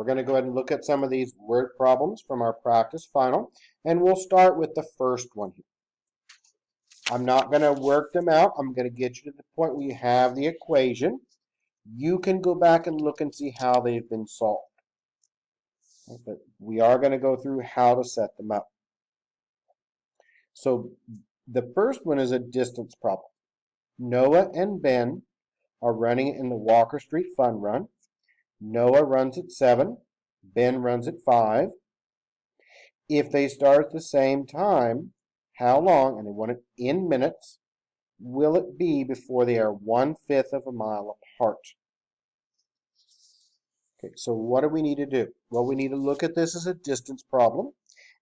we're going to go ahead and look at some of these word problems from our practice final, and we'll start with the first one here. I'm not going to work them out. I'm going to get you to the point where you have the equation. You can go back and look and see how they've been solved. But we are going to go through how to set them up. So the first one is a distance problem. Noah and Ben are running in the Walker Street Fun Run. Noah runs at 7. Ben runs at 5. If they start at the same time, how long, and they want it in minutes, will it be before they are 1/5 of a mile apart? Okay, so what do we need to do? Well, we need to look at this as a distance problem,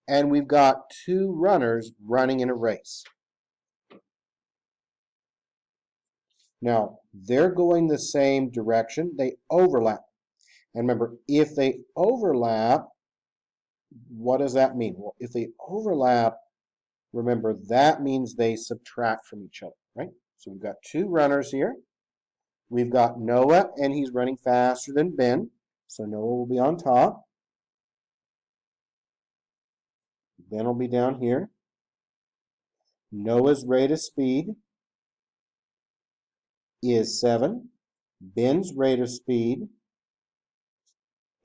and we've got two runners running in a race. Now, they're going the same direction. They overlap. And remember, if they overlap, what does that mean? Well, if they overlap, remember, that means they subtract from each other, right? So we've got two runners here. We've got Noah, and he's running faster than Ben. So Noah will be on top. Ben will be down here. Noah's rate of speed is 7. Ben's rate of speed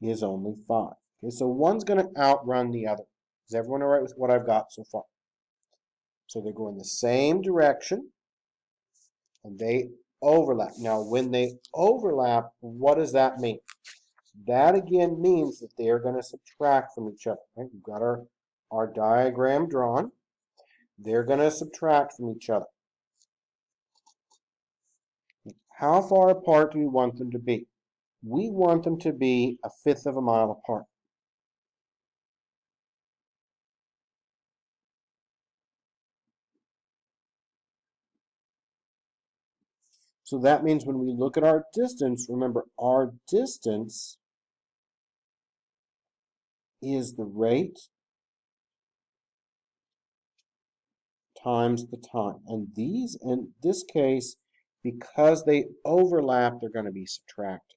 is only 5. Okay, so one's going to outrun the other. Is everyone all right with what I've got so far? So they're going the same direction, and they overlap. Now, when they overlap, what does that mean? That again means that they are going to subtract from each other. Right? We've got our diagram drawn. They're going to subtract from each other. How far apart do we want them to be? We want them to be 1/5 of a mile apart. So that means when we look at our distance, remember, our distance is the rate times the time. And these, in this case, because they overlap, they're going to be subtracted.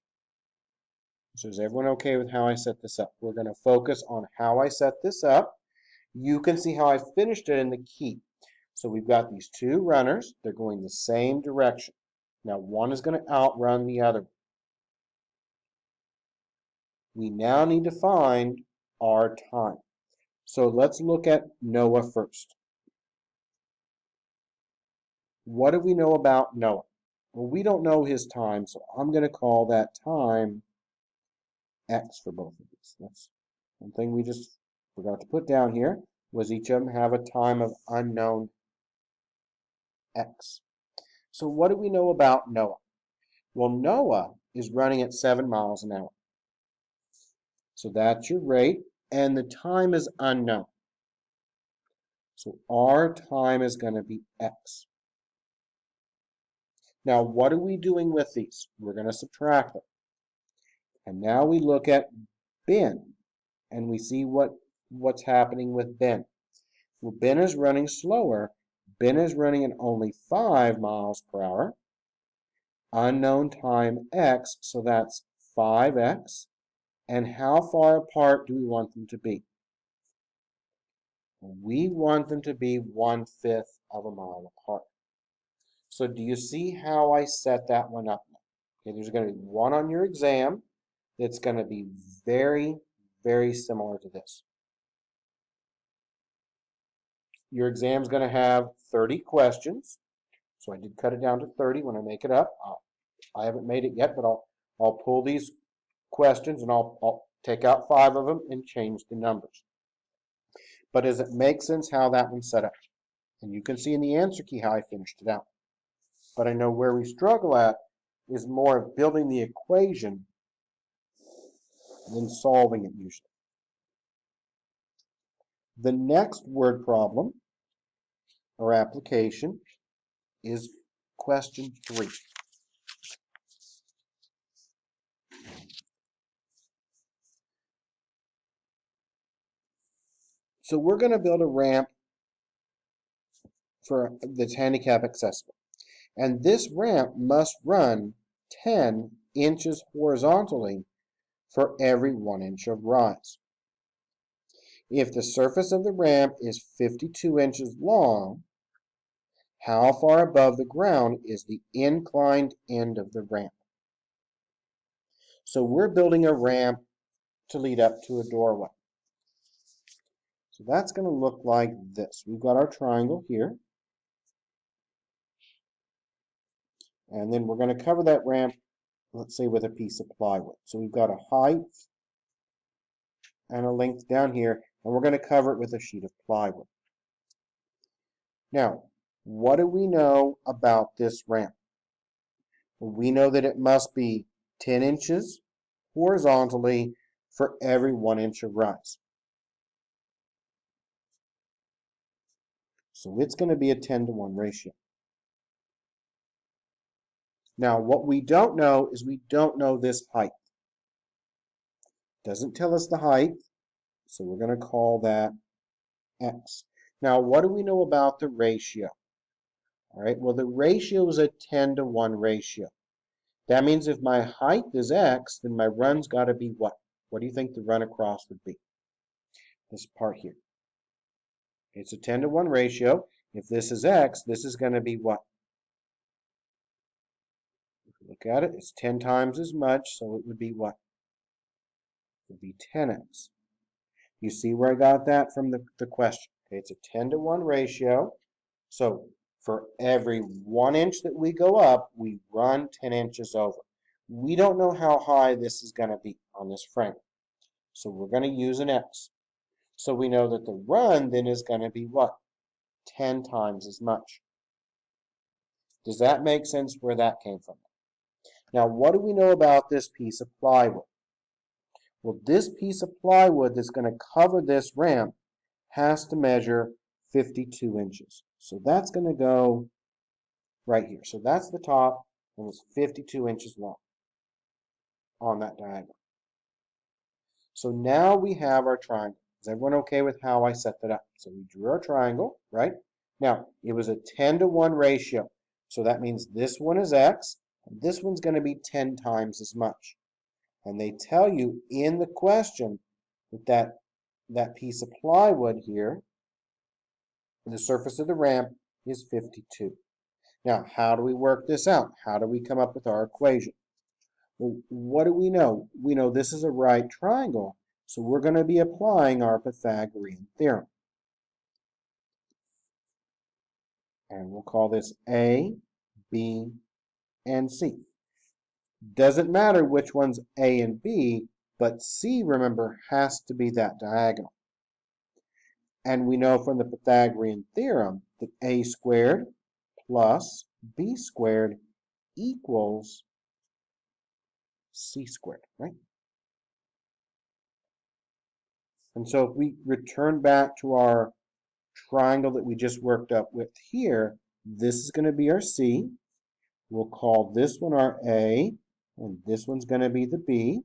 So is everyone okay with how I set this up? We're going to focus on how I set this up. You can see how I finished it in the key. So we've got these two runners. They're going the same direction. Now one is going to outrun the other. We now need to find our time. So let's look at Noah first. What do we know about Noah? Well, we don't know his time, so I'm going to call that time X for both of these. That's one thing we just forgot to put down here, was each of them have a time of unknown X. So what do we know about Noah? Well, Noah is running at 7 miles an hour. So that's your rate, and the time is unknown. So our time is going to be X. Now, what are we doing with these? We're going to subtract them. And now we look at Ben, and we see what's happening with Ben. Well, Ben is running slower. Ben is running at only 5 miles per hour. Unknown time X, so that's 5X. And how far apart do we want them to be? We want them to be 1/5 of a mile apart. So do you see how I set that one up? Okay, there's going to be one on your exam that's going to be very, very similar to this. Your exam is going to have 30 questions. So I did cut it down to 30 when I make it up. I haven't made it yet, but I'll pull these questions and I'll take out 5 of them and change the numbers. But does it make sense how that one's set up? And you can see in the answer key how I finished it out. But I know where we struggle at is more of building the equation than solving it usually. The next word problem or application is question 3. So we're going to build a ramp that's handicap accessible. And this ramp must run 10 inches horizontally for every 1 inch of rise. If the surface of the ramp is 52 inches long, how far above the ground is the inclined end of the ramp? So we're building a ramp to lead up to a doorway. So that's going to look like this. We've got our triangle here. And then we're going to cover that ramp, let's say, with a piece of plywood. So we've got a height and a length down here, and we're going to cover it with a sheet of plywood. Now, what do we know about this ramp? Well, we know that it must be 10 inches horizontally for every 1 inch of rise. So it's going to be a 10-to-1 ratio. Now, what we don't know is we don't know this height. Doesn't tell us the height, so we're going to call that x. Now, what do we know about the ratio? All right, well, the ratio is a 10-to-1 ratio. That means if my height is x, then my run's got to be what? What do you think the run across would be? This part here. It's a 10-to-1 ratio. If this is x, this is going to be what? If you look at it, it's 10 times as much, so it would be what? It would be 10x. You see where I got that from the question? Okay, it's a 10-to-1 ratio. So for every 1 inch that we go up, we run 10 inches over. We don't know how high this is going to be on this frame. So we're going to use an x. So we know that the run then is going to be what? 10 times as much. Does that make sense where that came from? Now, what do we know about this piece of plywood? Well, this piece of plywood that's going to cover this ramp has to measure 52 inches. So that's going to go right here. So that's the top, and it's 52 inches long on that diagram. So now we have our triangle. Is everyone okay with how I set that up? So we drew our triangle, right? Now, it was a 10-to-1 ratio. So that means this one is x, and this one's going to be 10 times as much. And they tell you in the question that that piece of plywood here, the surface of the ramp, is 52. Now, how do we work this out? How do we come up with our equation? Well, what do we know? We know this is a right triangle, so we're going to be applying our Pythagorean theorem. And we'll call this A, B, and C. Doesn't matter which one's A and B, but C, remember, has to be that diagonal. And we know from the Pythagorean theorem that A squared plus B squared equals C squared, right? And so if we return back to our triangle that we just worked up with here, this is going to be our C. We'll call this one our A, and this one's going to be the B.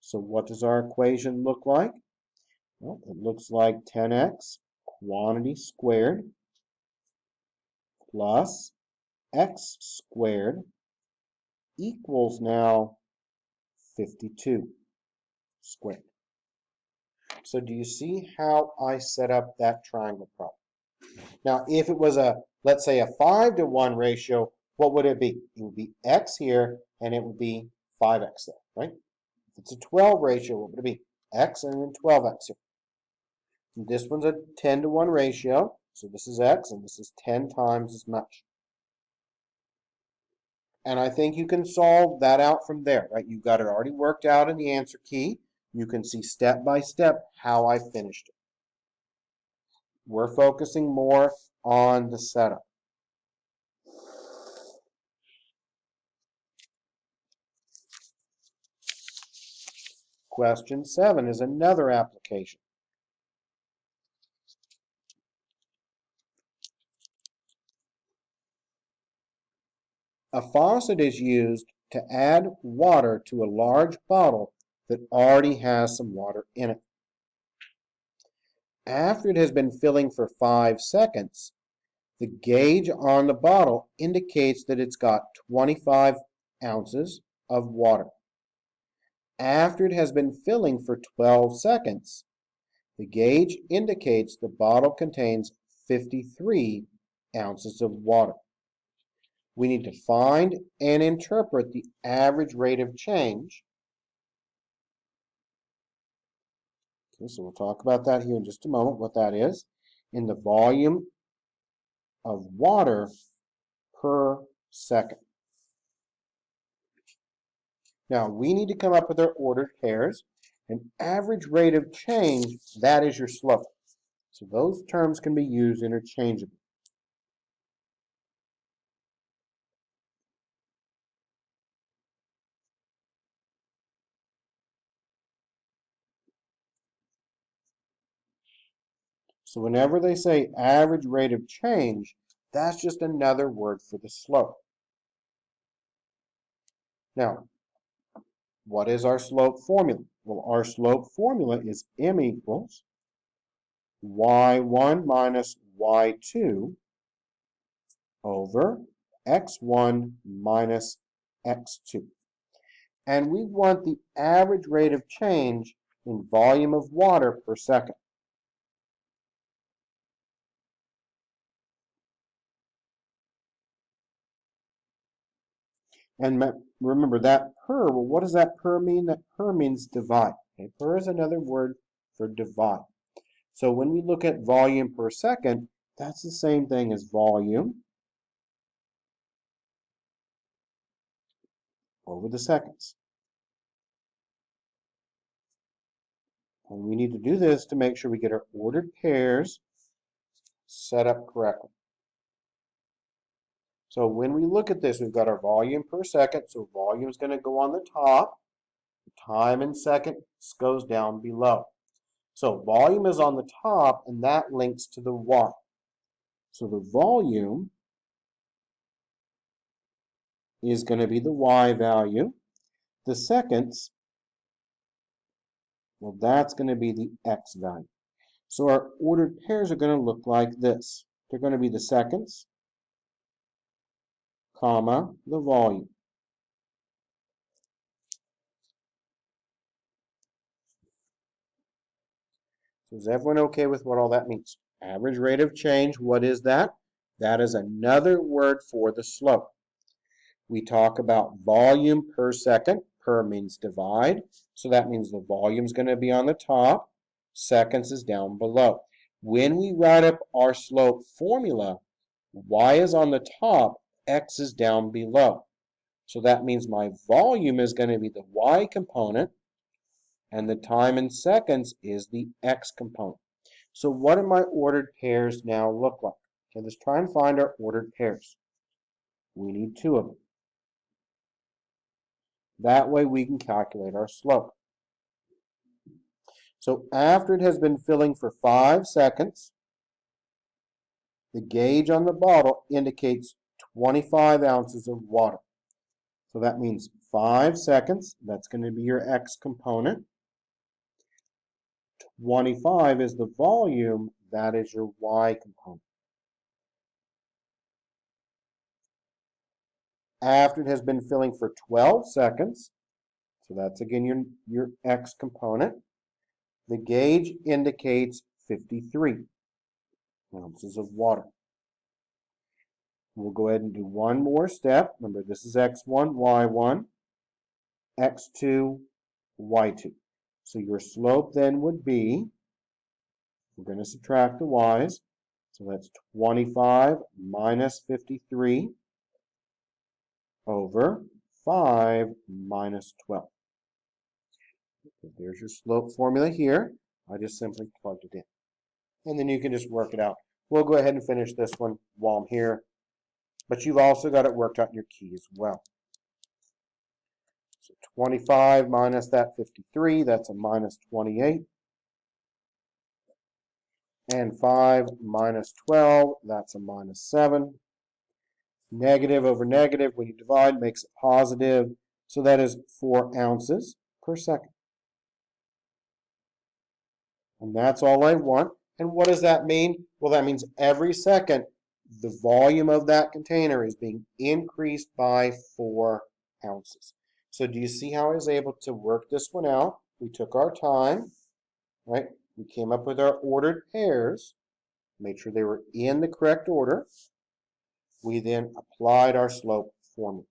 So what does our equation look like? Well, it looks like 10x quantity squared plus x squared equals now 52 squared. So do you see how I set up that triangle problem? Now, if it was a, let's say, a 5-to-1 ratio, what would it be? It would be x here, and it would be 5x there, right? If it's a 12 ratio, what would it be? X and then 12x here. And this one's a 10-to-1 ratio, so this is x, and this is 10 times as much. And I think you can solve that out from there, right? You've got it already worked out in the answer key. You can see step by step how I finished it. We're focusing more on the setup. Question 7 is another application. A faucet is used to add water to a large bottle that already has some water in it. After it has been filling for 5 seconds, the gauge on the bottle indicates that it's got 25 ounces of water. After it has been filling for 12 seconds, the gauge indicates the bottle contains 53 ounces of water. We need to find and interpret the average rate of change. Okay, so we'll talk about that here in just a moment, what that is, in the volume of water per second. Now, we need to come up with our ordered pairs. An average rate of change, that is your slope. So those terms can be used interchangeably. So whenever they say average rate of change, that's just another word for the slope. Now, what is our slope formula? Well, our slope formula is m equals y1 minus y2 over x1 minus x2. And we want the average rate of change in volume of water per second. And remember that per, well, what does that per mean? That per means divide. Okay? Per is another word for divide. So when we look at volume per second, that's the same thing as volume over the seconds. And we need to do this to make sure we get our ordered pairs set up correctly. So when we look at this, we've got our volume per second. So volume is going to go on the top. The time in seconds goes down below. So volume is on the top, and that links to the y. So the volume is going to be the y value. The seconds, well, that's going to be the x value. So our ordered pairs are going to look like this. They're going to be the seconds, comma, the volume. So is everyone okay with what all that means? Average rate of change, what is that? That is another word for the slope. We talk about volume per second. Per means divide. So that means the volume is going to be on the top. Seconds is down below. When we write up our slope formula, y is on the top, x is down below. So that means my volume is going to be the y component, and the time in seconds is the x component. So what do my ordered pairs now look like? Okay, let's try and find our ordered pairs. We need two of them. That way we can calculate our slope. So after it has been filling for 5 seconds, the gauge on the bottle indicates 25 ounces of water. So that means 5 seconds, that's going to be your x component. 25 is the volume, that is your y component. After it has been filling for 12 seconds, so that's again your x component, the gauge indicates 53 ounces of water. We'll go ahead and do one more step. Remember, this is x1, y1, x2, y2. So your slope then would be, we're going to subtract the y's, so that's 25 minus 53 over 5 minus 12. So there's your slope formula here. I just simply plugged it in. And then you can just work it out. We'll go ahead and finish this one while I'm here. But you've also got it worked out in your key as well. So 25 minus that 53, that's a minus 28. And 5 minus 12, that's a minus 7. Negative over negative, when you divide, makes it positive. So that is 4 ounces per second. And that's all I want. And what does that mean? Well, that means every second, the volume of that container is being increased by 4 ounces. So do you see how I was able to work this one out? We took our time, right? We came up with our ordered pairs, made sure they were in the correct order. We then applied our slope formula.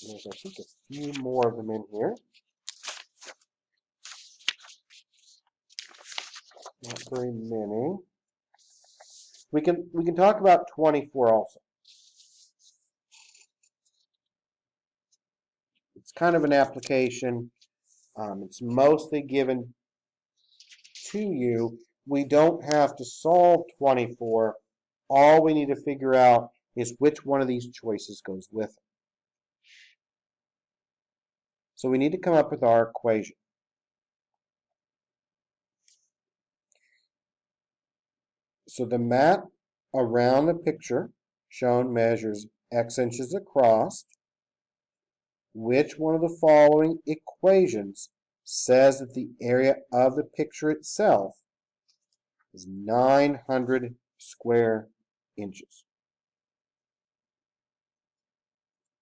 There's, I think, a few more of them in here. Not very many. We can talk about 24 also. It's kind of an application. It's mostly given to you. We don't have to solve 24. All we need to figure out is which one of these choices goes with it. So we need to come up with our equation. So the mat around the picture shown measures x inches across. Which one of the following equations says that the area of the picture itself is 900 square inches?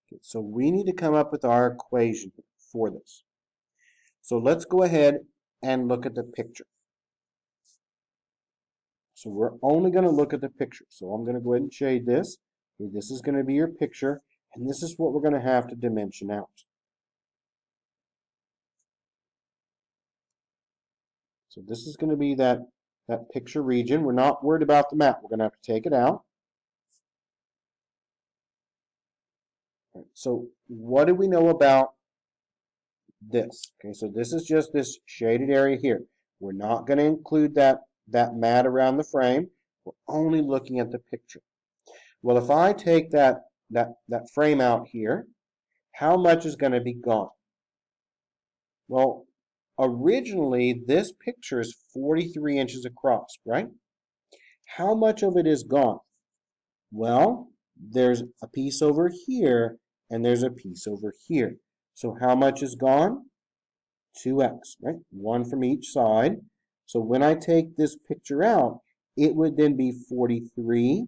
Okay, so we need to come up with our equation for this. So let's go ahead and look at the picture. So we're only going to look at the picture. So I'm going to go ahead and shade this. Okay, this is going to be your picture, and this is what we're going to have to dimension out. So this is going to be that picture region. We're not worried about the map. We're going to have to take it out. Right, so what do we know about this? Okay, so this is just this shaded area here. We're not going to include that mat around the frame. We're only looking at the picture. Well, if I take that frame out here, how much is going to be gone? Well, originally this picture is 43 inches across, right? How much of it is gone? Well, there's a piece over here and there's a piece over here. So how much is gone? 2x, right? One from each side. So when I take this picture out, it would then be 43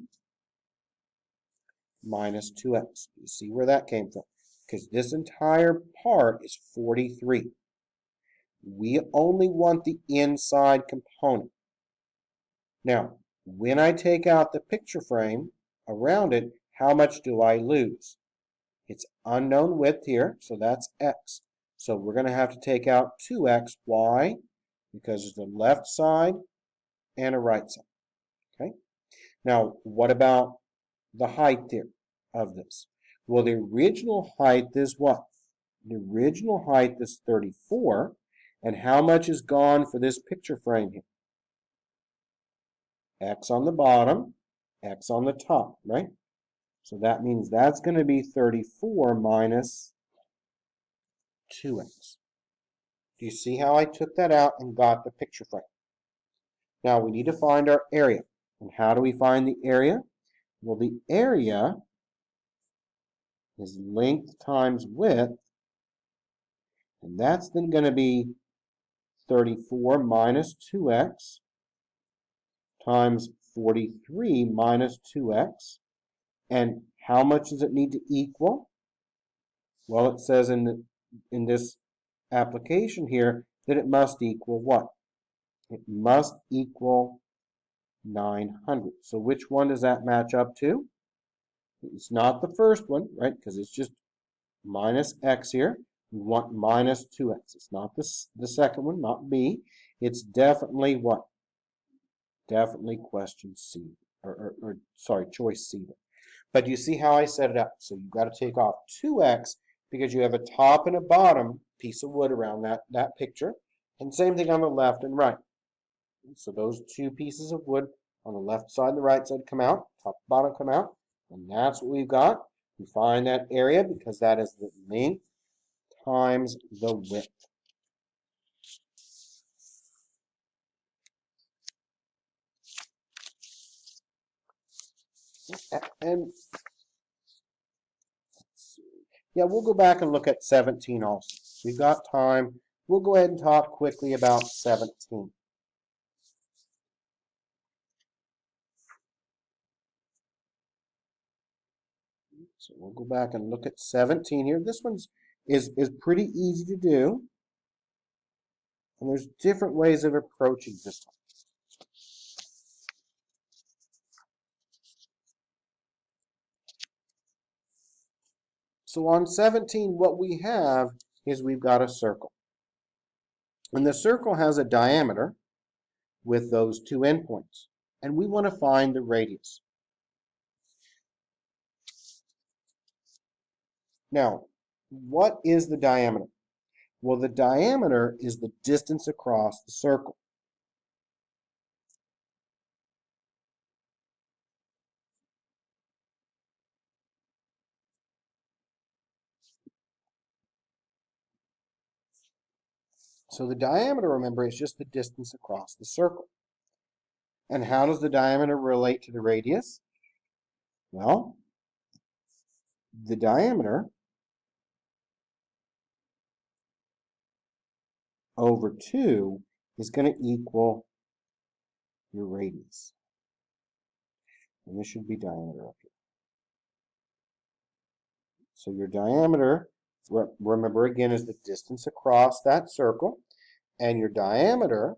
minus 2x. You see where that came from? Because this entire part is 43. We only want the inside component. Now, when I take out the picture frame around it, how much do I lose? It's unknown width here, so that's x. So we're going to have to take out 2x. Why? Because there's a left side and a right side. Okay. Now, what about the height here of this? Well, the original height is what? The original height is 34. And how much is gone for this picture frame here? X on the bottom, X on the top, right? So that means that's going to be 34 minus 2x. Do you see how I took that out and got the picture frame? Now we need to find our area. And how do we find the area? Well, the area is length times width. And that's then going to be 34 minus 2x times 43 minus 2x. And how much does it need to equal? Well, it says in this application here that it must equal what? It must equal 900. So which one does that match up to? It's not the first one, right? Because it's just minus x here. We want minus 2x. It's not the second one, not B. It's definitely what? Definitely question C, or sorry, choice C. But you see how I set it up. So you've got to take off 2x because you have a top and a bottom piece of wood around that picture. And same thing on the left and right. So those two pieces of wood on the left side and the right side come out, top and bottom come out, and that's what we've got. We find that area because that is the length times the width. And yeah, we'll go back and look at 17 also. We've got time. We'll go ahead and talk quickly about 17. So we'll go back and look at 17 here. This one's is pretty easy to do. And there's different ways of approaching this one. So on 17, what we have is we've got a circle. And the circle has a diameter with those two endpoints. And we want to find the radius. Now, what is the diameter? Well, the diameter is the distance across the circle. So the diameter, remember, is just the distance across the circle. And how does the diameter relate to the radius? Well, the diameter over 2 is going to equal your radius. And this should be diameter up here. So your diameter, remember again, is the distance across that circle. And your diameter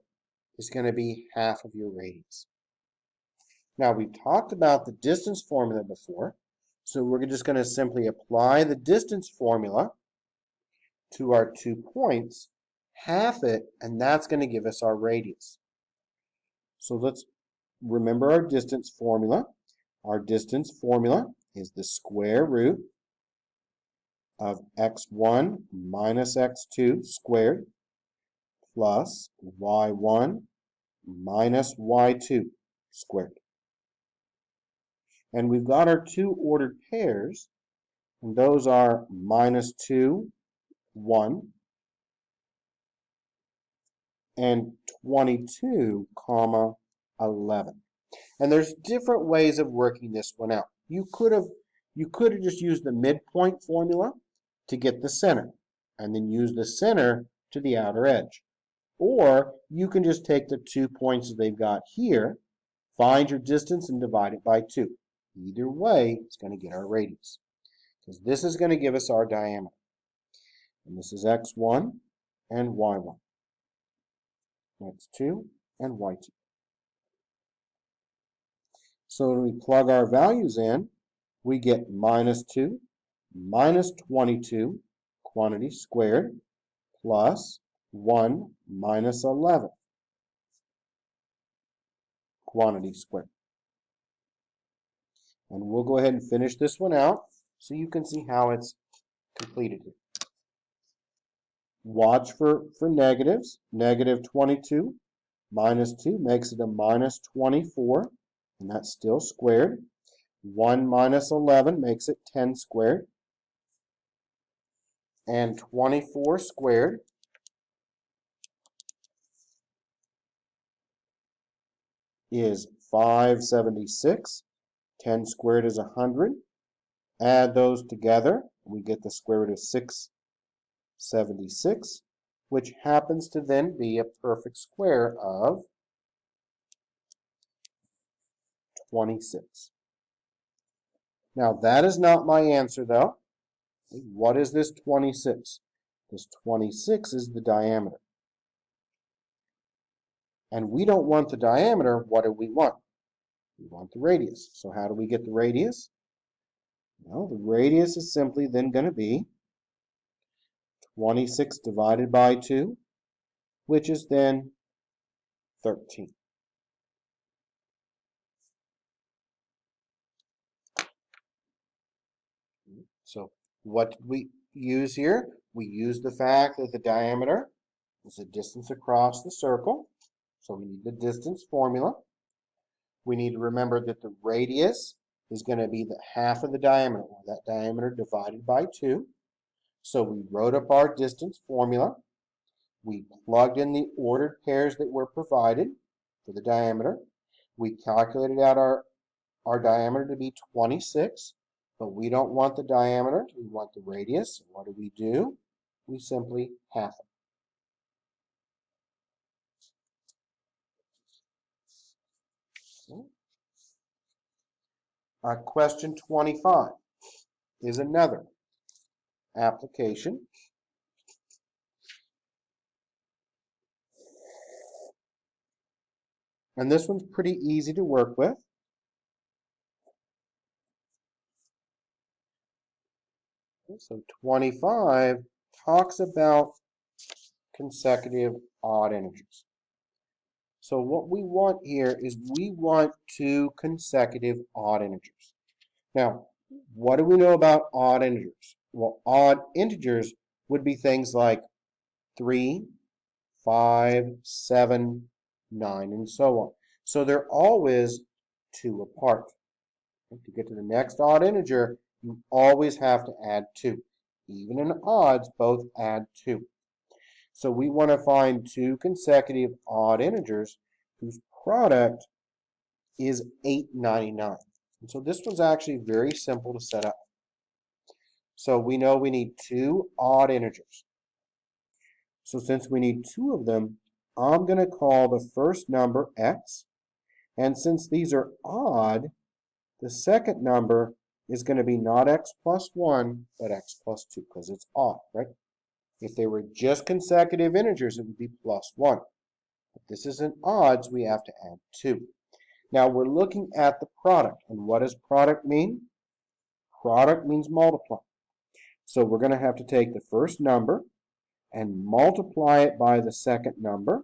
is going to be half of your radius. Now, we've talked about the distance formula before. So we're just going to simply apply the distance formula to our 2 points, half it, and that's going to give us our radius. So let's remember our distance formula. Our distance formula is the square root of x1 minus x2 squared plus y1 minus y2 squared. And we've got our 2 ordered pairs, and those are minus 2, 1, and 22, 11. And there's different ways of working this one out. You could have just used the midpoint formula to get the center, and then use the center to the outer edge. Or you can just take the 2 points that they've got here, find your distance, and divide it by 2. Either way, it's going to get our radius, because this is going to give us our diameter. And this is x1 and y1, x2 and y2. So when we plug our values in, we get minus 2 minus 22 quantity squared plus 1 minus 11 quantity squared. And we'll go ahead and finish this one out so you can see how it's completed here. Watch for negatives. Negative 22 minus 2 makes it a minus 24, and that's still squared. 1 minus 11 makes it 10 squared. And 24 squared is 576. 10 squared is 100. Add those together, we get the square root of 676, which happens to then be a perfect square of 26. Now, that is not my answer, though. What is this 26? This 26 is the diameter. And we don't want the diameter. What do we want? We want the radius. So how do we get the radius? Well, the radius is simply then going to be 26 divided by 2, which is then 13. So what did we use here? We used the fact that the diameter is the distance across the circle. So we need the distance formula. We need to remember that the radius is going to be the half of the diameter, or that diameter divided by 2. So we wrote up our distance formula. We plugged in the ordered pairs that were provided for the diameter. We calculated out our diameter to be 26, but we don't want the diameter, we want the radius. What do? We simply half it. Question 25. is another application. And this one's pretty easy to work with. So 25 talks about consecutive odd integers. So what we want here is we want two consecutive odd integers. Now, what do we know about odd integers? Well, odd integers would be things like 3, 5, 7, 9, and so on. So they're always 2 apart. To get to the next odd integer, you always have to add 2. Even in odds, both add 2. So we want to find two consecutive odd integers whose product is 899. And so this one's actually very simple to set up. So we know we need two odd integers. So since we need two of them, I'm going to call the first number x. And since these are odd, the second number is going to be not x plus 1, but x plus 2, because it's odd, right? If they were just consecutive integers, it would be plus 1. But this isn't odds, we have to add 2. Now we're looking at the product. And what does product mean? Product means multiply. So we're going to have to take the first number and multiply it by the second number.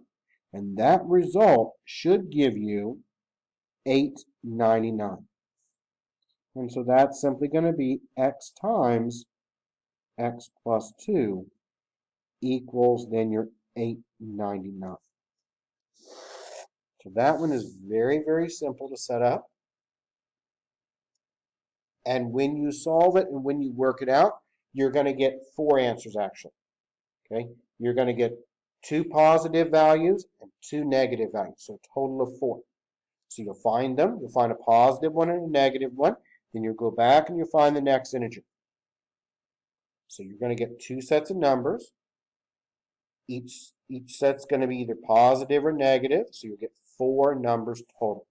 And that result should give you 899. And so that's simply going to be x times x plus 2 equals then your 899. So that one is very, very simple to set up. And when you solve it and when you work it out, you're going to get 4 answers actually. Okay? You're going to get 2 positive values and 2 negative values, so a total of 4. So you'll find them. You'll find a positive one and a negative one. Then you'll go back and you'll find the next integer. So you're going to get 2 sets of numbers. Each set's going to be either positive or negative, so you'll get 4 numbers total.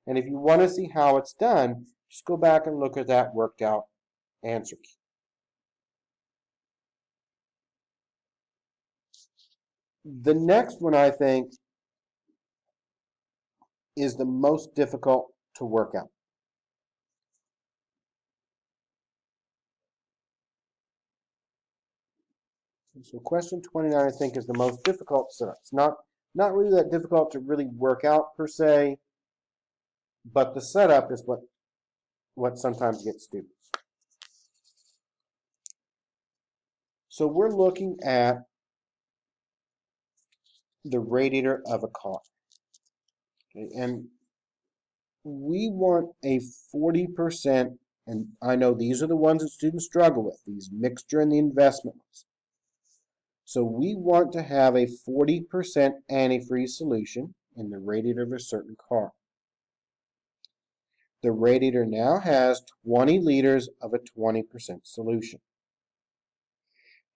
And if you want to see how it's done, just go back and look at that worked out answer key. The next one, I think, is the most difficult to work out. So question 29, I think, is the most difficult set up. It's not really that difficult to really work out per se, but the setup is what sometimes gets students. So we're looking at the radiator of a car. Okay, and we want a 40%, and I know these are the ones that students struggle with, these mixture and the investment ones. So we want to have a 40% antifreeze solution in the radiator of a certain car. The radiator now has 20 liters of a 20% solution.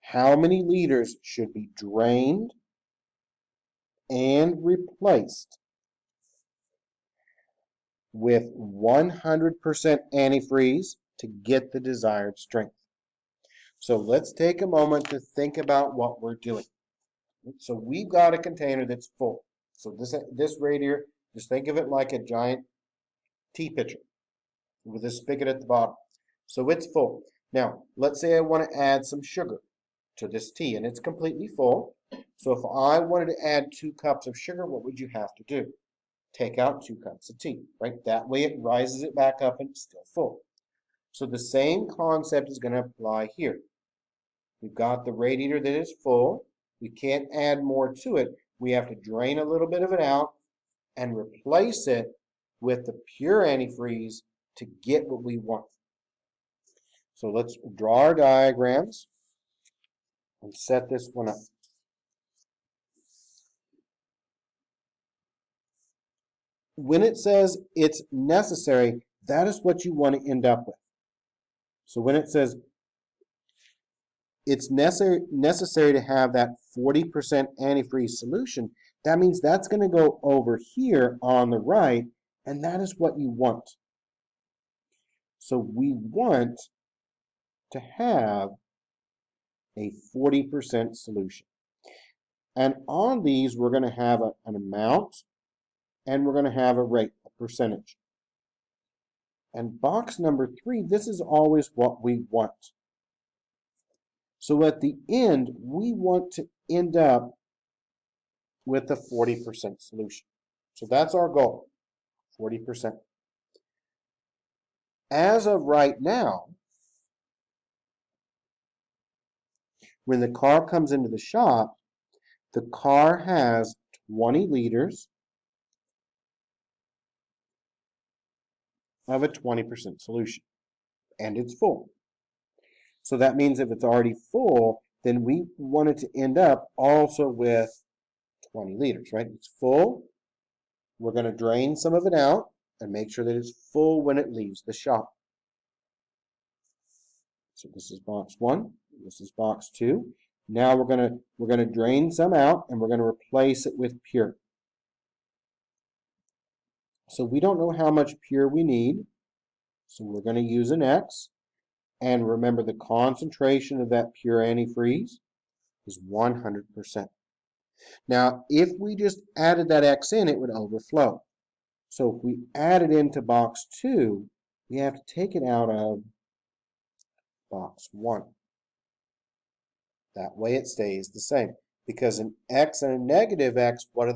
How many liters should be drained and replaced with 100% antifreeze to get the desired strength? So let's take a moment to think about what we're doing. So we've got a container that's full. So this radiator, just think of it like a giant tea pitcher with a spigot at the bottom. So it's full. Now, let's say I want to add some sugar to this tea, and it's completely full. So if I wanted to add 2 cups of sugar, what would you have to do? Take out 2 cups of tea, right? That way it rises it back up and it's still full. So the same concept is going to apply here. We've got the radiator that is full. We can't add more to it. We have to drain a little bit of it out and replace it with the pure antifreeze to get what we want. So let's draw our diagrams and set this one up. When it says it's necessary, that is what you want to end up with. So when it says it's necessary to have that 40% antifreeze solution, that means that's going to go over here on the right, and that is what you want. So we want to have a 40% solution. And on these, we're going to have an amount, and we're going to have a rate, a percentage. And box number 3, this is always what we want. So at the end, we want to end up with a 40% solution. So that's our goal, 40%. As of right now, when the car comes into the shop, the car has 20 liters of a 20% solution, and it's full. So that means if it's already full, then we want it to end up also with 20 liters, right? It's full. We're going to drain some of it out and make sure that it's full when it leaves the shop. So this is box 1. This is box 2. Now we're going to drain some out, and we're going to replace it with pure. So we don't know how much pure we need, so we're going to use an X. And remember, the concentration of that pure antifreeze is 100%. Now, if we just added that X in, it would overflow. So if we add it into box 2, we have to take it out of box 1. That way it stays the same. Because an X and a negative X, what do?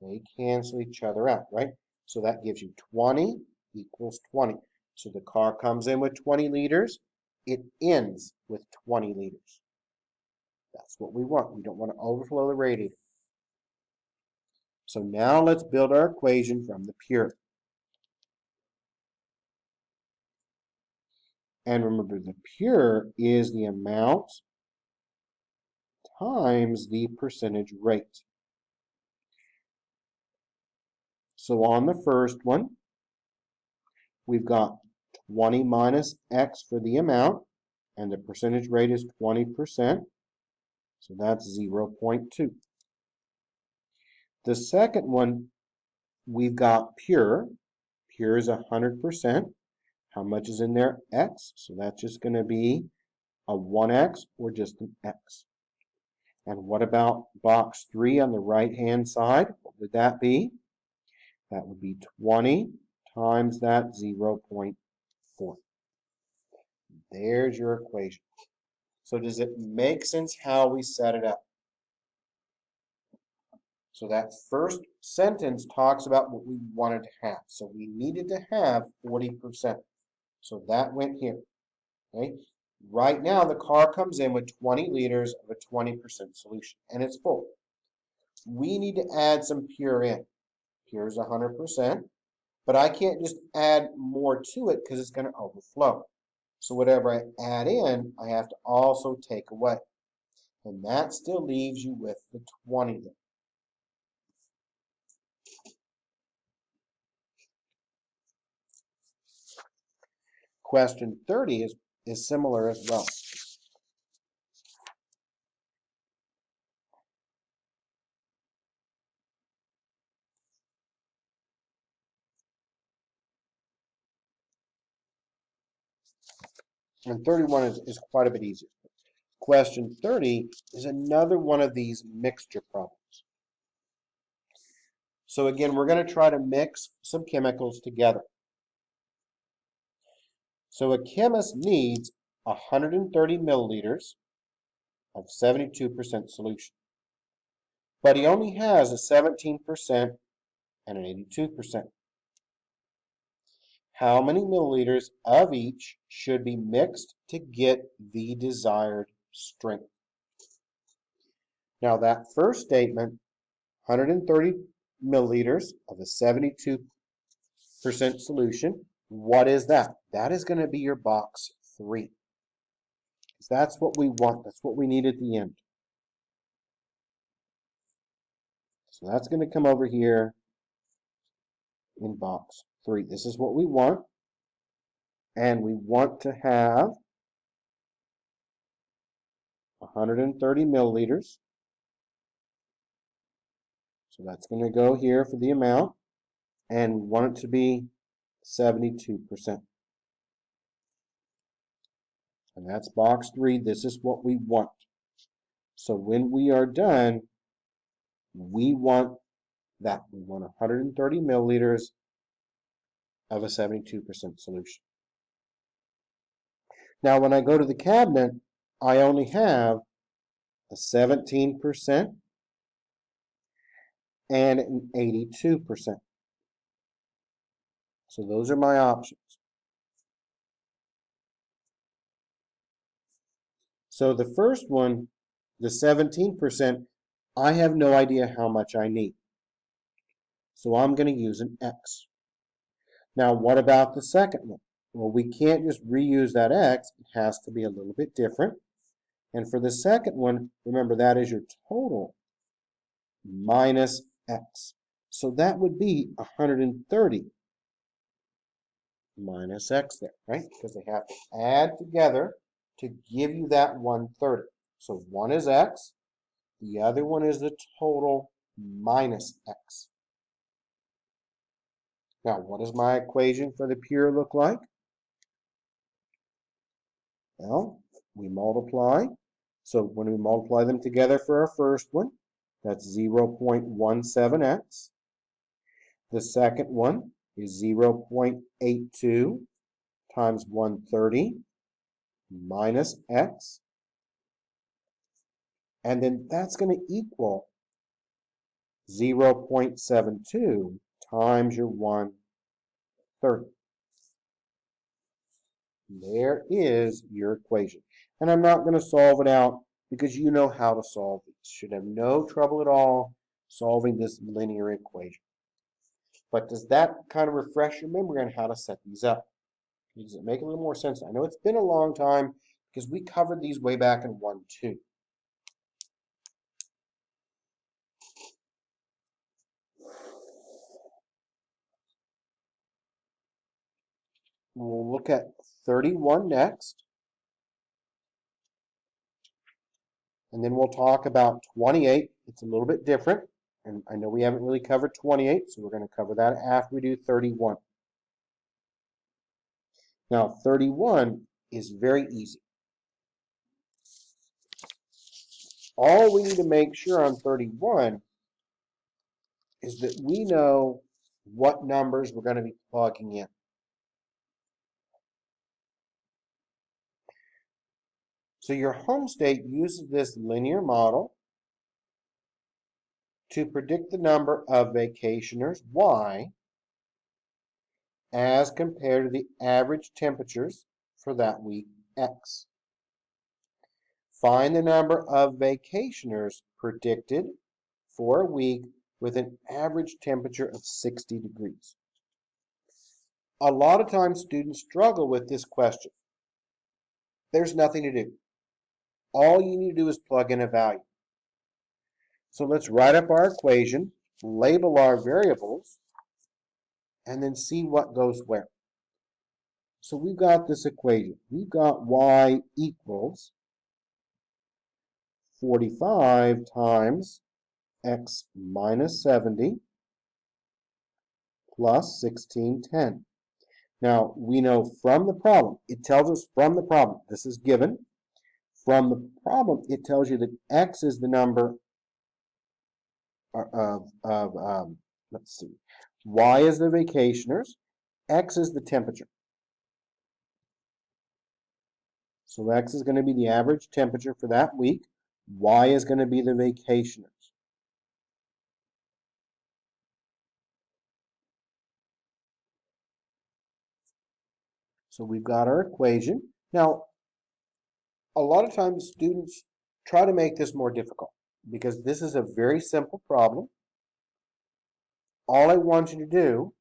They cancel each other out, right? So that gives you 20 equals 20. So the car comes in with 20 liters. It ends with 20 liters. That's what we want. We don't want to overflow the radiator. So now let's build our equation from the pure. And remember, the pure is the amount times the percentage rate. So on the first one, we've got 20 minus X for the amount, and the percentage rate is 20%. So that's 0.2. The second one, we've got pure. Pure is 100%. How much is in there? X. So that's just going to be a 1X or just an X. And what about box 3 on the right-hand side? What would that be? That would be 20 times that 0.4. There's your equation. So does it make sense how we set it up? So that first sentence talks about what we wanted to have. So we needed to have 40%. So that went here. Okay? Right now, the car comes in with 20 liters of a 20% solution, and it's full. We need to add some pure in. Pure is 100%, but I can't just add more to it because it's going to overflow. So whatever I add in, I have to also take away. And that still leaves you with the 20 there. Question 30 is similar as well. And 31 is quite a bit easier. Question 30 is another one of these mixture problems. So again, we're going to try to mix some chemicals together. So a chemist needs 130 milliliters of 72% solution. But he only has a 17% and an 82%. How many milliliters of each should be mixed to get the desired strength? Now that first statement, 130 milliliters of a 72% solution, what is that? That is going to be your box 3. Because that's what we want. That's what we need at the end. So that's going to come over here in box 3. This is what we want. And we want to have 130 milliliters. So that's going to go here for the amount. And we want it to be 72%. And that's box 3. This is what we want. So when we are done, we want that. We want 130 milliliters of a 72% solution. Now, when I go to the cabinet, I only have a 17% and an 82%. So those are my options. So the first one, the 17%, I have no idea how much I need. So I'm going to use an X. Now, what about the second one? Well, we can't just reuse that X. It has to be a little bit different. And for the second one, remember that is your total minus X. So that would be 130 minus X there, right? Because they have to add together to give you that 130. So one is X, the other one is the total minus X. Now, what does my equation for the pure look like? Well, we multiply. So when we multiply them together for our first one, that's 0.17x. The second one is 0.82 times 130 minus x. And then that's going to equal 0.72 times your 130. There is your equation. And I'm not going to solve it out because you know how to solve these. Should have no trouble at all solving this linear equation. But does that kind of refresh your memory on how to set these up? Does it make a little more sense? I know it's been a long time because we covered these way back in 1-2. We'll look at 31 next. And then we'll talk about 28. It's a little bit different. And I know we haven't really covered 28, so we're going to cover that after we do 31. Now, 31 is very easy. All we need to make sure on 31 is that we know what numbers we're going to be plugging in. So your home state uses this linear model to predict the number of vacationers, Y, as compared to the average temperatures for that week, X. Find the number of vacationers predicted for a week with an average temperature of 60 degrees. A lot of times students struggle with this question. There's nothing to do. All you need to do is plug in a value. So let's write up our equation, label our variables, and then see what goes where. So we've got this equation. We've got y equals 45 times x minus 70 plus 1610. Now, we know from the problem, it tells us from the problem, this is given. From the problem, it tells you that x is the number let's see, y is the vacationers, x is the temperature. So x is going to be the average temperature for that week. Y is going to be the vacationers. So we've got our equation. Now, a lot of times students try to make this more difficult because this is a very simple problem. All I want you to do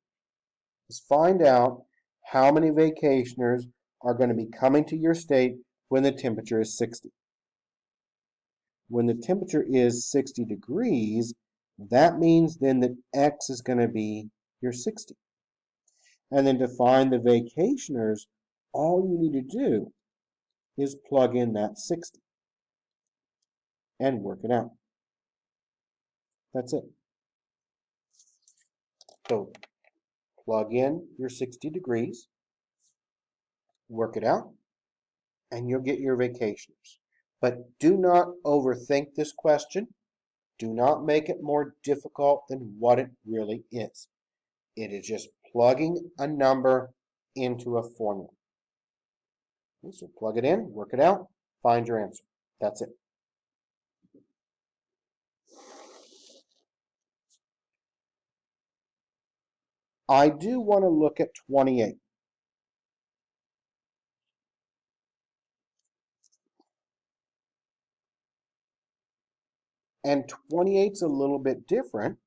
is find out how many vacationers are going to be coming to your state when the temperature is 60. When the temperature is 60 degrees, that means then that x is going to be your 60. And then to find the vacationers, all you need to do is plug in that 60 and work it out. That's it. So plug in your 60 degrees, work it out, and you'll get your vacationers. But do not overthink this question. Do not make it more difficult than what it really is. It is just plugging a number into a formula. So plug it in, work it out, find your answer. That's it. I do want to look at 28. And 28's a little bit different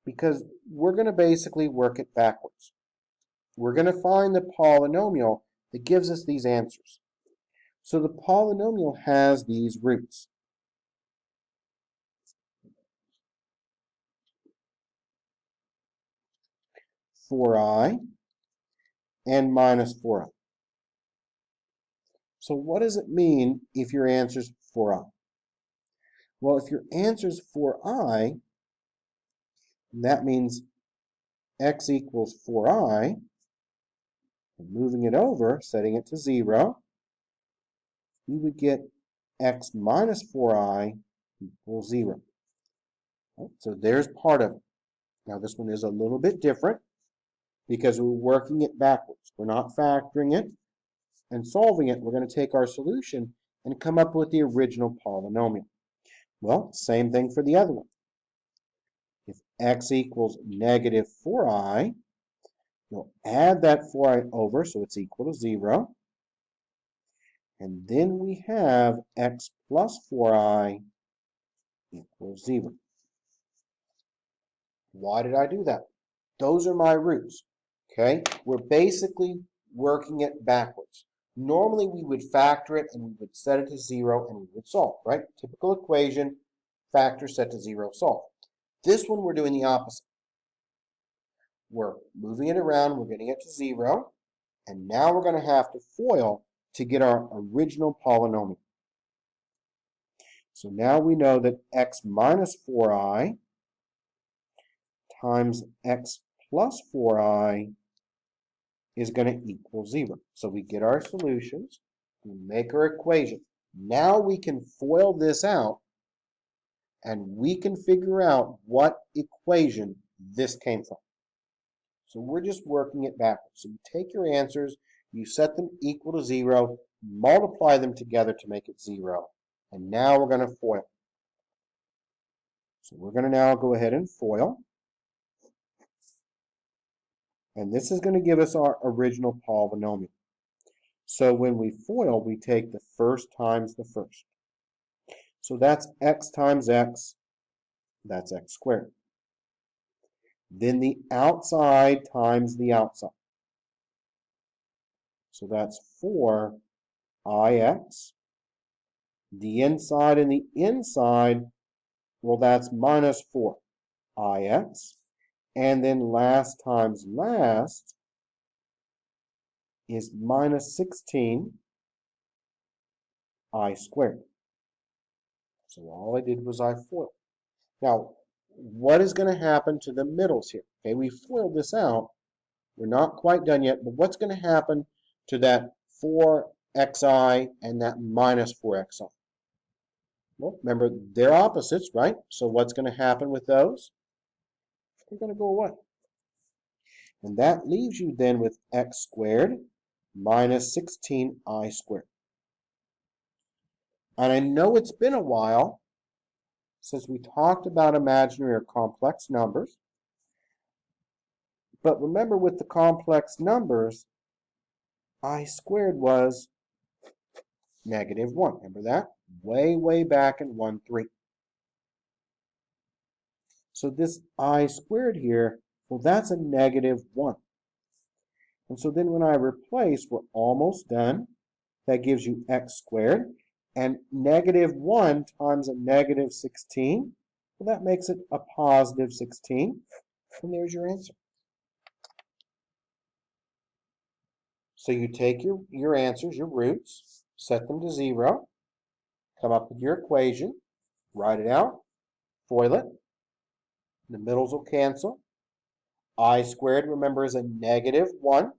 because we're going to basically work it backwards. We're going to find the polynomial that gives us these answers. So the polynomial has these roots. 4i and minus 4i. So what does it mean if your answer is 4i? Well, if your answer is 4i, that means x equals 4i. Moving it over, setting it to 0, we would get x minus 4i equals 0. So there's part of it. Now this one is a little bit different because we're working it backwards. We're not factoring it and solving it. We're going to take our solution and come up with the original polynomial. Well, same thing for the other one. If x equals negative 4i, you'll add that 4i over, so it's equal to 0. And then we have x plus 4i equals 0. Why did I do that? Those are my roots. Okay? We're basically working it backwards. Normally we would factor it and we would set it to 0 and we would solve, right? Typical equation, factor set to 0, solve. This one we're doing the opposite. We're moving it around, we're getting it to 0, and now we're going to have to FOIL to get our original polynomial. So now we know that x minus 4i times x plus 4i is going to equal 0. So we get our solutions, we make our equation. Now we can FOIL this out, and we can figure out what equation this came from. So we're just working it backwards. So you take your answers, you set them equal to 0, multiply them together to make it 0, and now we're going to FOIL. So we're going to now go ahead and FOIL. And this is going to give us our original polynomial. So when we FOIL, we take the first times the first. So that's x times x, that's x squared. Then the outside times the outside. So that's 4ix. The inside and the inside, well, that's minus 4ix. And then last times last is minus 16i squared. So all I did was I FOILed. Now, what is going to happen to the middles here? Okay, we FOILed this out. We're not quite done yet, but what's going to happen to that 4xi and that minus 4xi? Well, remember, they're opposites, right? So what's going to happen with those? They're going to go away. And that leaves you then with x squared minus 16i squared. And I know it's been a while since we talked about imaginary or complex numbers. But remember, with the complex numbers, I squared was negative 1. Remember that? Way, way back in 1, 3. So this I squared here, well, that's a negative 1. And so then when I replace, we're almost done. That gives you x squared. And negative 1 times a negative 16, well, that makes it a positive 16. And there's your answer. So you take your answers, your roots, set them to 0, come up with your equation, write it out, FOIL it. The middles will cancel. I squared, remember, is a negative 1.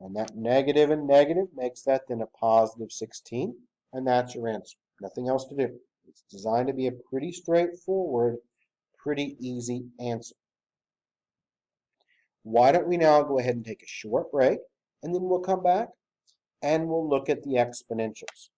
And that negative and negative makes that then a positive 16. And that's your answer. Nothing else to do. It's designed to be a pretty straightforward, pretty easy answer. Why don't we now go ahead and take a short break, and then we'll come back and we'll look at the exponentials.